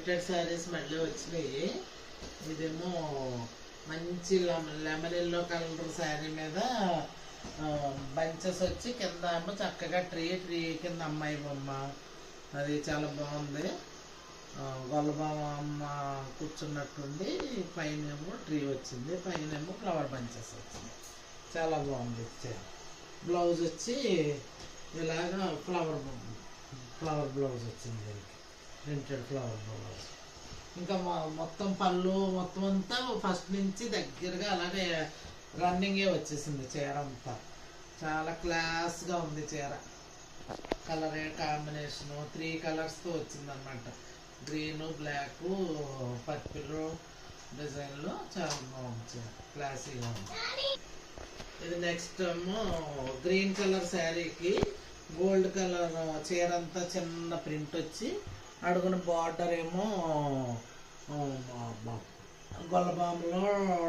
Printed saris మళ్ళీ వచ్చినాయి. ఇదేమో మంచి లెమన్ ఎల్లో కలర్ శారీ మీద బంచెస్ వచ్చి కింద ఏమో చక్కగా ట్రీ కింద అమ్మాయి బొమ్మ, అది చాలా బాగుంది. గొల్లబామ కూర్చున్నట్టుండి, పైన ఏమో ట్రీ వచ్చింది, పైన ఏమో ఫ్లవర్ బంచెస్ వచ్చింది. చాలా బాగుంది. బ్లౌజ్ వచ్చి ఇలాగా ఫ్లవర్ బ్లౌజ్ వచ్చింది, దీనికి ప్రింటెడ్ ఫ్లవర్ బ్లౌజ్. ఇంకా మొత్తం పళ్ళు మొత్తం అంతా ఫస్ట్ నుంచి దగ్గరగా అలాగే రన్నింగే వచ్చేసింది చీర అంతా. చాలా క్లాస్గా ఉంది చీర. కలర్ కాంబినేషను 3 కలర్స్తో వచ్చింది అనమాట. గ్రీను, బ్లాక్, పర్పుల్ డిజైన్లో చాలా బాగుంది చీర, క్లాసీగా ఉంది. ఇది నెక్స్ట్ ఏమో గ్రీన్ కలర్ శారీకి గోల్డ్ కలర్ చీర అంతా చిన్న ప్రింట్ వచ్చి, అడుగున బార్డర్ ఏమో గొల్లబాములో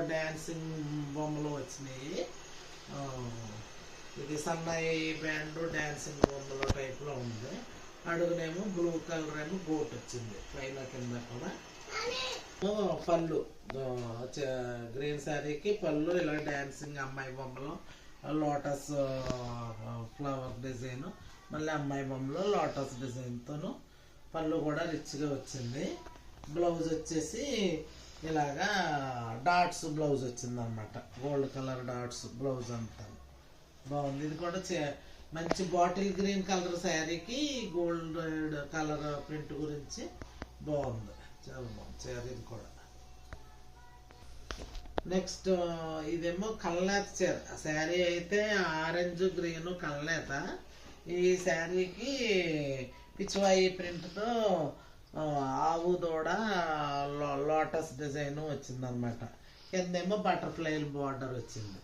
డ్యాన్సింగ్ బొమ్మలు వచ్చినాయి. ఇది సన్నాయి బ్యాండ్ డ్యాన్సింగ్ బొమ్మలో టైప్లో ఉంది. అడుగునేమో బ్లూ కలర్ ఏమో బోట్ వచ్చింది, పైన కింద కూడా. పళ్ళు గ్రీన్ శారీకి పళ్ళు ఇలా డ్యాన్సింగ్ అమ్మాయి బొమ్మలో లోటస్ ఫ్లవర్ డిజైన్, మళ్ళీ అమ్మాయి బొమ్మలో లోటస్ డిజైన్తోను పళ్ళు కూడా రిచ్గా వచ్చింది. బ్లౌజ్ వచ్చేసి ఇలాగా డాట్స్ బ్లౌజ్ వచ్చింది అనమాట, గోల్డ్ కలర్ డాట్స్ బ్లౌజ్ అంతా బాగుంది. ఇది కూడా మంచి బాటిల్ గ్రీన్ కలర్ శారీకి గోల్డ్ కలర్ ప్రింట్ గురించి బాగుంది, చాలా బాగుంది చీర. ఇది కూడా నెక్స్ట్ ఇదేమో కల్నేత చీర. శారీ అయితే ఆరెంజ్ గ్రీన్ కల్నేత. ఈ శారీకి పిచ్చివాయి ప్రింట్తో ఆవు దూడ లోటస్ డిజైన్ వచ్చిందనమాట. కిందేమో బటర్ఫ్లై బార్డర్ వచ్చింది.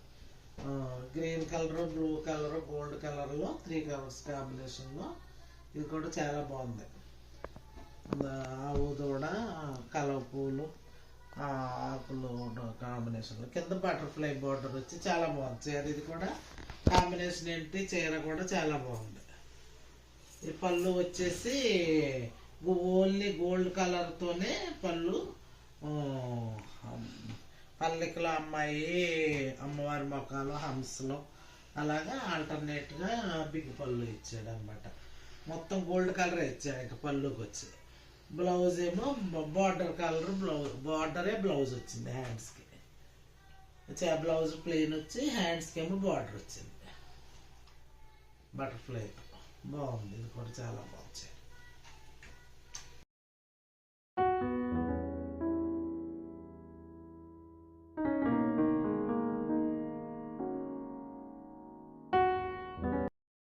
Green colour, blue colour, gold కలర్లో 3 కలర్స్ కాంబినేషన్లో. ఇది కూడా చాలా బాగుంది. ఆవు దూడ, కలవ పూలు, ఆకులు కాంబినేషన్లో కింద బటర్ఫ్లై బార్డర్ వచ్చి చాలా బాగుంది చీర. ఇది కూడా కాంబినేషన్ ఏంటి, చీర కూడా చాలా బాగుంది. ఈ పళ్ళు వచ్చేసి ఓన్లీ గోల్డ్ కలర్తోనే పళ్ళు. పల్లకిలో అమ్మాయి, అమ్మవారి మొక్కలు, హంసలు అలాగా ఆల్టర్నేట్గా బిగ్ పళ్ళు ఇచ్చాడు అనమాట. మొత్తం గోల్డ్ కలర్ ఇచ్చాడు. ఇంకా పళ్ళుకి వచ్చి బ్లౌజ్ ఏమో బార్డర్ కలర్ బార్డరే బ్లౌజ్ వచ్చింది హ్యాండ్స్కి. బ్లౌజ్ ప్లెయిన్ వచ్చి హ్యాండ్స్కి ఏమో బార్డర్ వచ్చింది బటర్ఫ్లై. బాగుంది, ఇది కూడా చాలా బాగుంది.